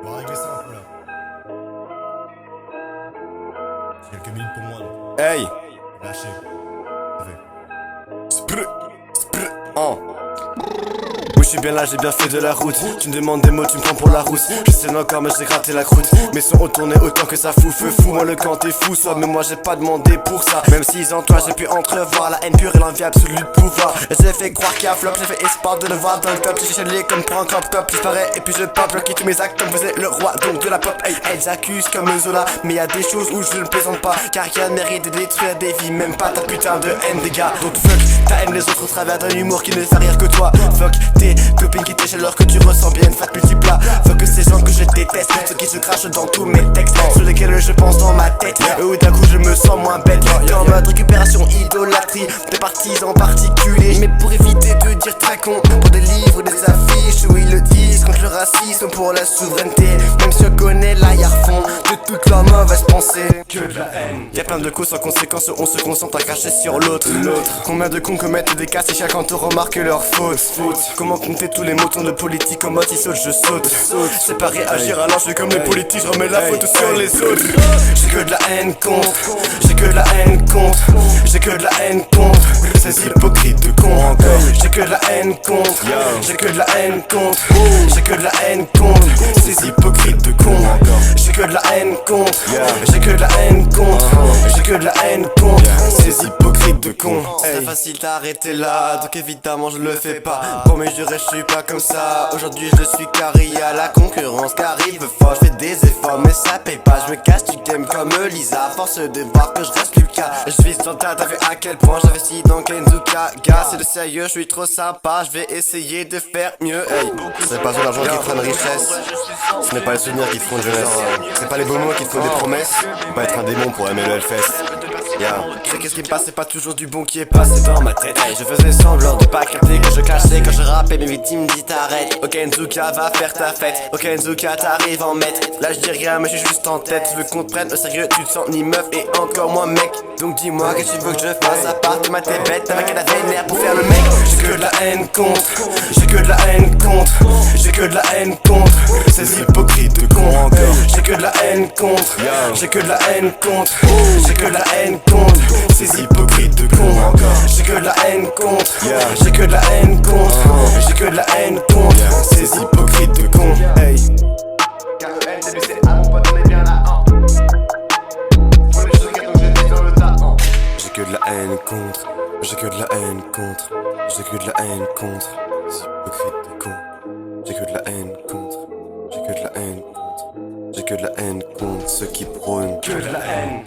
On va régler ça un peu là. J'ai quelques minutes pour moi là. Hey, Lâchez. Sprr, sprr, Oui, je suis bien là, j'ai bien fait de la route. Tu me demandes des mots, tu me prends pour la rousse. Je sais encore, mais j'ai gratté la croûte. Mes sons ont tourné autant que ça fout feu fou. Moi, le camp t'es fou, soit, mais moi j'ai pas demandé pour ça. Même si en toi j'ai pu entrevoir la haine pure et l'envie absolue de pouvoir. J'ai fait croire qu'il y a flop, j'ai fait espoir de le voir dans le top. J'ai chalé comme pour un crop top. J'parais et puis je pop, bloqué tous mes actes comme vous êtes le roi donc de la pop. Hey, elles accusent comme Zola, mais y a des choses où je ne plaisante pas. Car rien ne mérite de détruire des vies, même pas ta putain de haine des gars. Donc fuck, ta haine les autres au travers d'un humour qui ne fait rire que toi. Fuck tes copines qui t'échellent alors que tu ressens bien une fat multiplat. Fuck que ces gens que je déteste, ceux qui se crachent dans tous mes textes, sur lesquels je pense dans ma tête, et où d'un coup je me sens moins bête. T'es en mode récupération, idolâtrie, des partisans particuliers. Mais pour éviter de dire très con, pour des livres, des affiches où ils le disent, contre le racisme, pour la souveraineté. Même si on connaît l'arrière-fond de toute leur mauvaise pensée. Que de la haine. Y'a plein de causes sans conséquences, on se concentre à cracher sur l'autre. Combien de cons commettent des casses et chacun quand on remarque leurs fautes. Comment compter tous les moutons de politique en mode ils sautent, je saute. C'est pas réagir alors je fais comme les politiques, je remets la faute sur les autres. J'ai que de la haine contre, j'ai que de la haine contre, j'ai que de la haine contre ces hypocrites de cons. J'ai que de la haine contre, j'ai que de la haine contre, j'ai que de la haine contre ces hypocrites de cons. J'ai que de la haine contre, j'ai que de la haine contre, j'ai que de la haine contre ces hypocrites de cons. C'est facile d'arrêter là, donc évidemment je le fais pas. Pour mes jurés je suis pas comme ça. Aujourd'hui je suis carré, y'a la concurrence qui arrive fort. Je fais des efforts mais ça paye pas. Je me casse du game comme Lisa, à force de voir que je reste Lucas. Je vis dans ta, t'as vu à quel point j'investis dans Kenzuka. Gars c'est de sérieux, je suis trop sympa. Je vais essayer de faire mieux. Hey, c'est pas l'argent qui fera une richesse, ce n'est pas les souvenirs qui te font une jeunesse. C'est pas les beaux mots qui te font des promesses. Faut pas être un démon pour aimer le Hellfest. Tu sais qu'est-ce qui me passe, c'est pas toujours du bon qui est passé dans ma tête. Hey, je faisais semblant de pas capter que je cachais quand je rappais, mes victimes disent t'arrêtes. Ok Nzuka va faire ta fête, ok Nzuka t'arrives en maître. Là je dis rien mais je suis juste en tête. Tu veux qu'on te prenne au sérieux, tu te sens ni meuf et encore moins mec. Donc dis-moi qu'est-ce que tu veux que je fasse à part te mater bête. T'as qu'elle avait l'air pour faire le mec. J'ai que de la haine contre, j'ai que de la haine contre, j'ai que de la haine contre ces hypocrites de cons. J'ai que de la haine contre, j'ai que de la haine contre, j'ai que de la haine contre ces hypocrites de cons. J'ai que de la haine contre, j'ai que de la haine contre, j'ai que de la haine contre ces hypocrites de cons. Hey. J'ai que de la haine contre, j'ai que de la haine contre, j'ai que de la haine contre ces hypocrites de cons. J'ai que de la haine contre, j'ai que de la haine contre, j'ai que de la haine contre ceux qui prônent que de la haine.